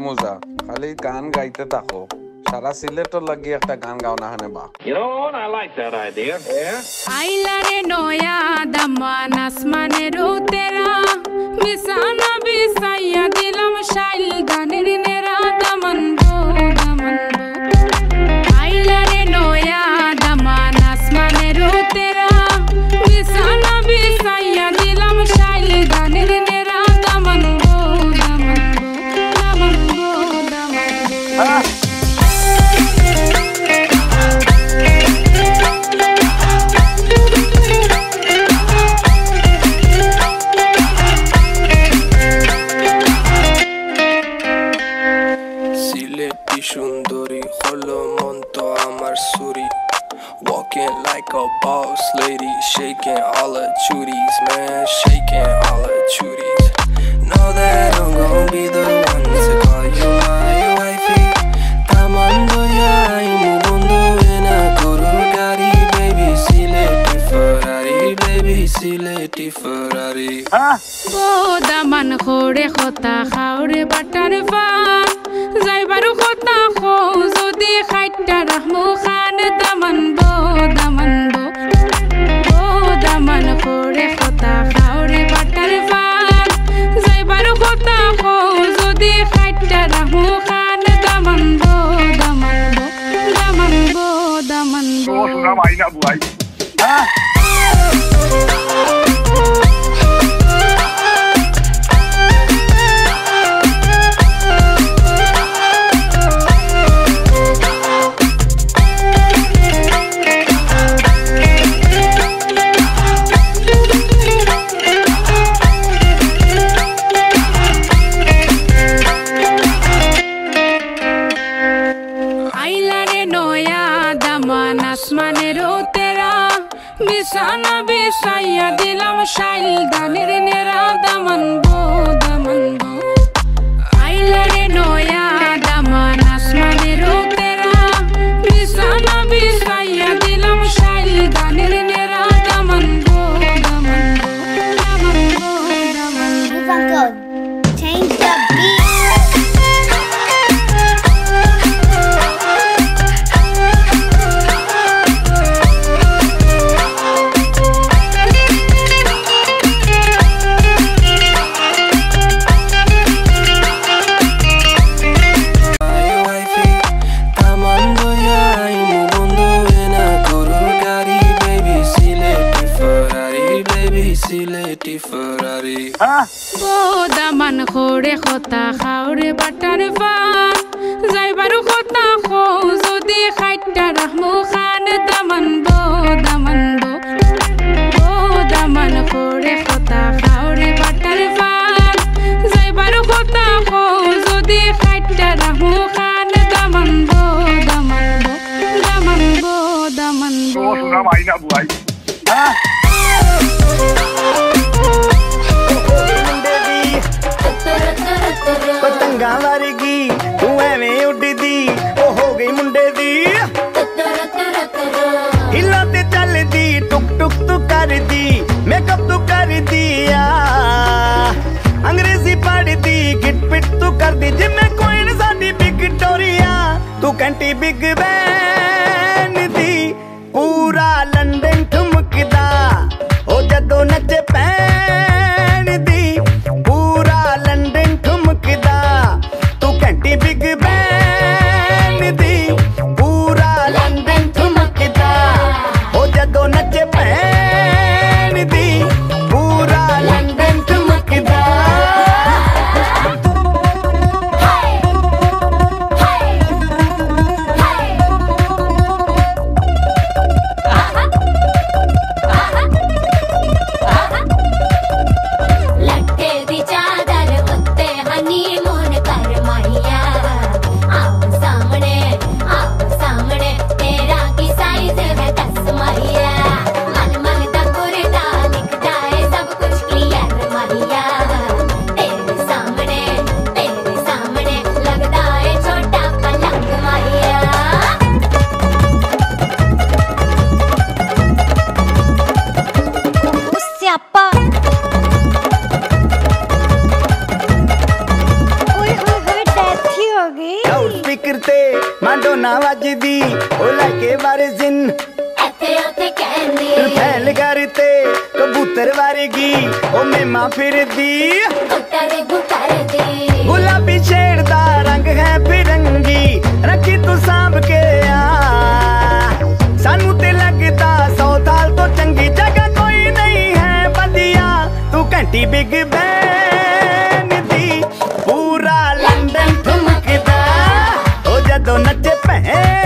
মুজা খালি গান গাইতে থাকো সারা সিলেটর লাগি একটা গান গাও না হানে বা You know what? I like that idea. Yeah. আইলারে নয়া দামান আসমানের উতেরা মিশানা বিসাইয়া দিলাম শাইল গানের নেরা দামান গো দামান গো আইলারে নয়া দামান আসমানের উতেরা মিশানা বিসাইয়া দিলাম শাইল গানের নেরা দামান গো দামান গো দামান গো দামান গো সুন্দরী হলো মন তো আমার সুরি walking like a boss lady shaking all her chuties man shaking all her chuties know that I'm gonna be the one to call you my wifey tamando ya imu bondo ena guru gari baby sileti ferrari O Daman খোরে খতা খাওরে butter fun যাইবারু খতা খো যদি খাইটা রাহমু খান দামান বো ও দামান খোরে খতা খাওরে butter fun যাইবারু খতা খো যদি খাইটা রাহমু খান দামান বো দামান বো ও শোনা ভাই না বুয়াই বিছানা বিছাইয়া দিলাম শাইল গানের নেরা দামান গো আইলারে নয়া দামান আসমানের তেরা বিছানা বিছাইয়া দিলাম শাইল গানের নেরা দামান গো Change the beat. O Daman খোরে খতা খাওরে butter fun যাইবারু খতা খো যদি খাইটা রাহমু খান দামান বো ও দামান খোরে খতা খাওরে বাটার ফান যাইবারু খতা খো যদি খাইটা রাহমু খান দামান বো ও শোনা ভাই না বুয়াই पतंगा वर्गी तू एवें उड़दी ओ हो गई मुंडे दी हिला ते चलदी टुक टुक तू करदी मेकअप तू कर दिया अंग्रेजी पढ़दी गिट पिट तू कर दी जिम्मे कोई न साडी विक्टोरिया तू कंटी बिग बैन दी पूरा लंदन ठुमकदा ओ जदो नचे पैन दी पूरा लंदन ठुमकदा तू ना वजदी ओ लगे बरजिन फैल करते कबूतर वर्गी ओ मेमा फिरदी गुलाबी शेर दा रंग है फिरंगी रखी तू सांभ के आ सानू ते लगदा 100 साल तो चंगी जगह कोई नहीं है बदिया तू घंटी बिग बैन दी पूरा लंदन ठुमकदा ओ जदों नचे भैन